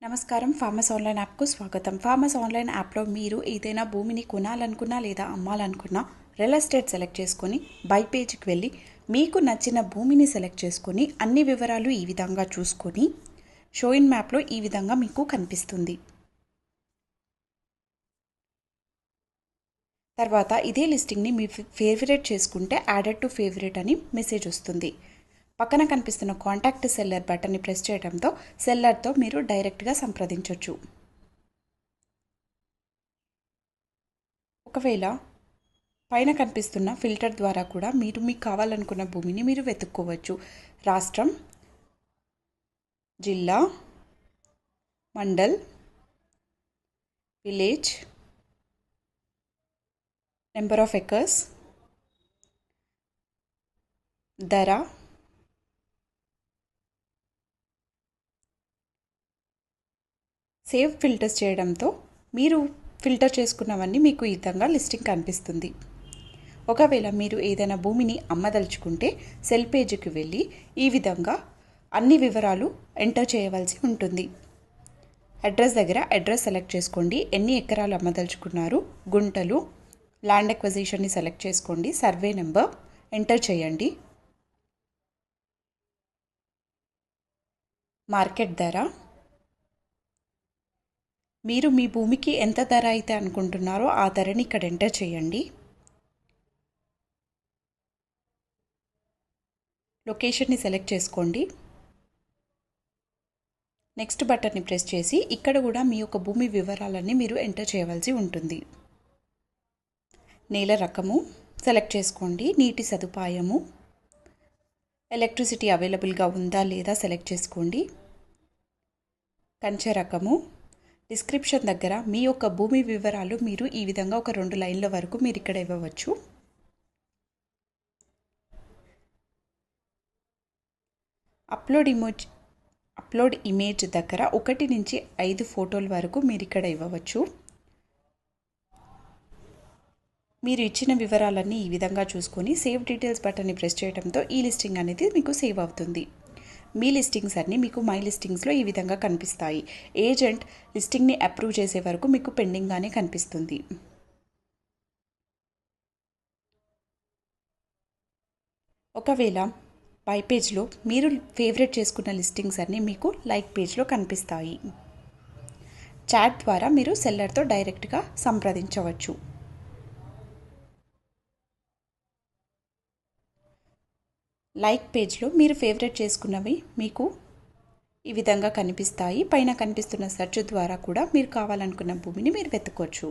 నమస్కారం. Pharma online యాప్కు స్వాగతం. ఫార్మస్ ఆన్లైన్ యాప్లో మీరు ఏదైనా భూమిని కొనాలనుకున్నా లేదా అమ్మాలనుకున్నా రియల్ ఎస్టేట్ సెలెక్ట్ చేసుకొని బై పేజ్కి వెళ్ళి మీకు నచ్చిన భూమిని సెలెక్ట్ చేసుకొని అన్ని వివరాలు ఈ విధంగా చూసుకొని షోయిన్ మ్యాప్లో ఈ విధంగా మీకు కనిపిస్తుంది. తర్వాత ఇదే లిస్టింగ్ని మీ ఫేవరెట్ చేసుకుంటే యాడెడ్ టు ఫేవరెట్ అని మెసేజ్ వస్తుంది. పక్కన కనిపిస్తున్న కాంటాక్ట్ సెల్లర్ బటన్ని ప్రెస్ చేయడంతో సెల్లర్తో మీరు డైరెక్ట్గా సంప్రదించవచ్చు. ఒకవేళ పైన కనిపిస్తున్న ఫిల్టర్ ద్వారా కూడా మీరు మీకు కావాలనుకున్న భూమిని మీరు వెతుక్కోవచ్చు. రాష్ట్రం, జిల్లా, mandal, village, number of acres, ధర, సేవ్ ఫిల్టర్స్ చేయడంతో మీరు ఫిల్టర్ చేసుకున్నవన్నీ మీకు ఈ విధంగా లిస్టింగ్ కనిపిస్తుంది. ఒకవేళ మీరు ఏదైనా భూమిని అమ్మదలుచుకుంటే సెల్ పేజీకి వెళ్ళి ఈ విధంగా అన్ని వివరాలు ఎంటర్ చేయవలసి ఉంటుంది. అడ్రస్ దగ్గర అడ్రస్ సెలెక్ట్ చేసుకోండి. ఎన్ని ఎకరాలు అమ్మదలుచుకున్నారు, గుంటలు, ల్యాండ్ ఎక్విజిషన్ని సెలెక్ట్ చేసుకోండి. సర్వే నెంబర్ ఎంటర్ చేయండి. మార్కెట్ ధర, మీరు మీ భూమికి ఎంత ధర అయితే అనుకుంటున్నారో ఆ ధరని ఇక్కడ ఎంటర్ చేయండి. లొకేషన్ని సెలెక్ట్ చేసుకోండి. నెక్స్ట్ బటన్ని ప్రెస్ చేసి ఇక్కడ కూడా మీ యొక్క భూమి వివరాలన్నీ మీరు ఎంటర్ చేయవలసి ఉంటుంది. నేల రకము సెలెక్ట్ చేసుకోండి. నీటి సదుపాయము, ఎలక్ట్రిసిటీ అవైలబుల్గా ఉందా లేదా సెలెక్ట్ చేసుకోండి. కంచె రకము, డిస్క్రిప్షన్ దగ్గర మీ యొక్క భూమి వివరాలు మీరు ఈ విధంగా ఒక 2 లైన్ల వరకు మీరు ఇక్కడ ఇవ్వవచ్చు. అప్లోడ్ ఇమేజ్ దగ్గర 1 నుంచి 5 ఫోటోల వరకు మీరు ఇక్కడ ఇవ్వవచ్చు. మీరు ఇచ్చిన వివరాలన్నీ ఈ విధంగా చూసుకొని సేవ్ డీటెయిల్స్ బటన్ని ప్రెస్ చేయడంతో ఈ లిస్టింగ్ అనేది మీకు సేవ్ అవుతుంది. మీ లిస్టింగ్స్ అన్నీ మీకు మై లిస్టింగ్స్లో ఈ విధంగా కనిపిస్తాయి. ఏజెంట్ లిస్టింగ్ని అప్రూవ్ చేసే వరకు మీకు పెండింగ్గానే కనిపిస్తుంది. ఒకవేళ బై పేజ్లో మీరు ఫేవరెట్ చేసుకున్న లిస్టింగ్స్ అన్నీ మీకు లైక్ పేజ్లో కనిపిస్తాయి. చాట్ ద్వారా మీరు సెల్లర్తో డైరెక్ట్గా సంప్రదించవచ్చు. లైక్ పేజ్లో మీరు ఫేవరెట్ చేసుకున్నవి మీకు ఈ విధంగా కనిపిస్తాయి. పైన కనిపిస్తున్న సెర్చ్ ద్వారా కూడా మీరు కావాలనుకున్న భూమిని మీరు వెతుక్కోవచ్చు.